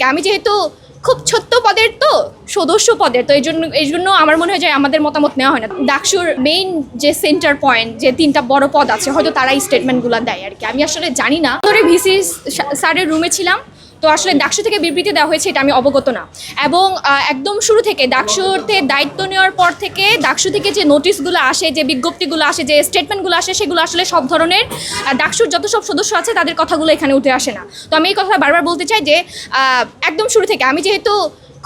আমি যেহেতু খুব ছোট্ট পদের তো সদস্য পদের তো এই জন্য আমার মনে হয় যে আমাদের মতামত নেওয়া হয় না। ডাকসুর মেইন যে সেন্টার পয়েন্ট যে তিনটা বড় পদ আছে হয়তো তারা এই স্টেটমেন্টগুলো দেয় আর কি। আমি আসলে জানি না, ধরে ভিসি স্যারের রুমে ছিলাম তো আসলে ডাকসু থেকে বিবৃতি দেওয়া হয়েছে এটা আমি অবগত না। এবং একদম শুরু থেকে ডাকসুতে দায়িত্ব নেওয়ার পর থেকে ডাকসু থেকে যে নোটিশগুলো আসে, যে বিজ্ঞপ্তিগুলো আসে, যে স্টেটমেন্টগুলো আসে, সেগুলো আসলে সব ধরনের ডাকসুর যত সব সদস্য আছে তাদের কথাগুলো এখানে উঠে আসে না। তো আমি এই কথা বারবার বলতে চাই যে একদম শুরু থেকে আমি যেহেতু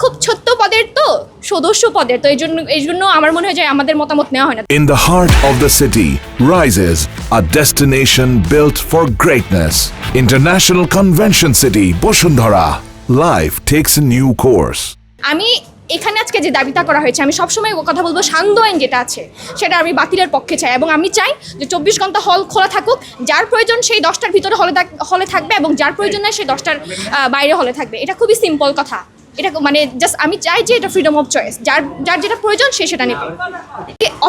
খুব ছোট্ট পদের তো সদস্য পদের তো এই জন্য আমার মনে হয় যে আমাদের মতামত নেওয়া হয় না। In the heart of the city rises a destination built for greatness. International Convention City, Bosundhara. Life takes a new course. আমি এখানে আজকে যে দাবিটা করা হয়েছে আমি সবসময় কথা বলবো, সান্ধ্য আইন যেটা আছে সেটা আমি বাতিলের পক্ষে চাই এবং আমি চাই যে 24 ঘন্টা হল খোলা থাকুক। যার প্রয়োজন সেই 10টার ভিতরে হলে থাকবে এবং যার প্রয়োজন নয় সেই 10টার বাইরে হলে থাকবে। এটা খুবই সিম্পল কথা। এটা মানে জাস্ট আমি চাই যে এটা ফ্রিডম অফ চয়েস, যার যেটা প্রয়োজন সে সেটা নেবে।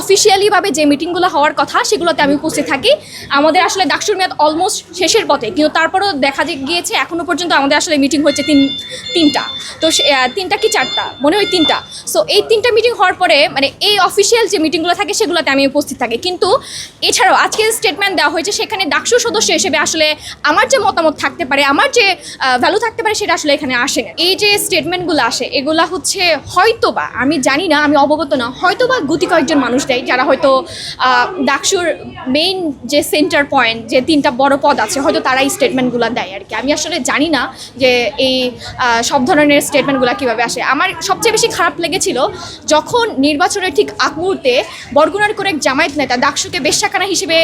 অফিসিয়ালিভাবে যে মিটিংগুলো হওয়ার কথা সেগুলোতে আমি উপস্থিত থাকি। আমাদের আসলে ডাকসুর মেয়াদ অলমোস্ট শেষের পথে, কিন্তু তারপরেও দেখা গিয়েছে এখনও পর্যন্ত আমাদের আসলে মিটিং হয়েছে তিনটা। তো তিনটা কি চারটা মনে হয় তিনটা। সো এই তিনটা মিটিং হওয়ার পরে মানে এই অফিসিয়াল যে মিটিংগুলো থাকে সেগুলোতে আমি উপস্থিত থাকি। কিন্তু এছাড়াও আজকে স্টেটমেন্ট দেওয়া হয়েছে সেখানে ডাকসুর সদস্য হিসেবে আসলে আমার যে মতামত থাকতে পারে, আমার যে ভ্যালু থাকতে পারে সেটা আসলে এখানে আসে না। এই যে স্টেটমেন্টগুলো আসে এগুলা হচ্ছে হয়তোবা, আমি জানি না, আমি অবগত না, হয়তোবা গুটি কয়েকজন মানুষ দেয় যারা হয়তো ডাকসুর মেইন যে সেন্টার পয়েন্ট যে তিনটা বড় পদ আছে হয়তো তারা এই স্টেটমেন্টগুলো দেয় আর কি। আমি আসলে জানি না যে এই সব ধরনের স্টেটমেন্টগুলো কীভাবে আসে। আমার সবচেয়ে বেশি খারাপ লেগেছিল যখন নির্বাচনের ঠিক আগ মুহূর্তে বরগুনার করে এক জামায়াত নেতা ডাকসুকে বেশ্যাখানা হিসেবে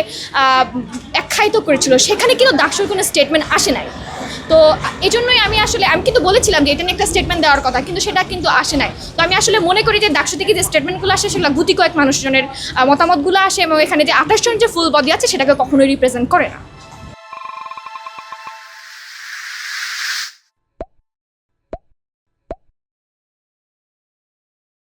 আখ্যায়িত করেছিল, সেখানে কিন্তু ডাকসুর কোনো স্টেটমেন্ট আসে নাই। তো এই জন্যই আমি কিন্তু বলেছিলাম যে এটা নিয়ে একটা স্টেটমেন্ট দেওয়ার কথা, কিন্তু সেটা কিন্তু আসে নাই। তো আমি আসলে মনে করি যে ডাকসু থেকে যে স্টেটমেন্টগুলো আসে সেগুলো গুটি কয়েক মানুষজনের মতামতগুলো আসে এবং এখানে যে 28 জন যে ফুল বডি আছে সেটাকে কখনোই রিপ্রেজেন্ট করে না।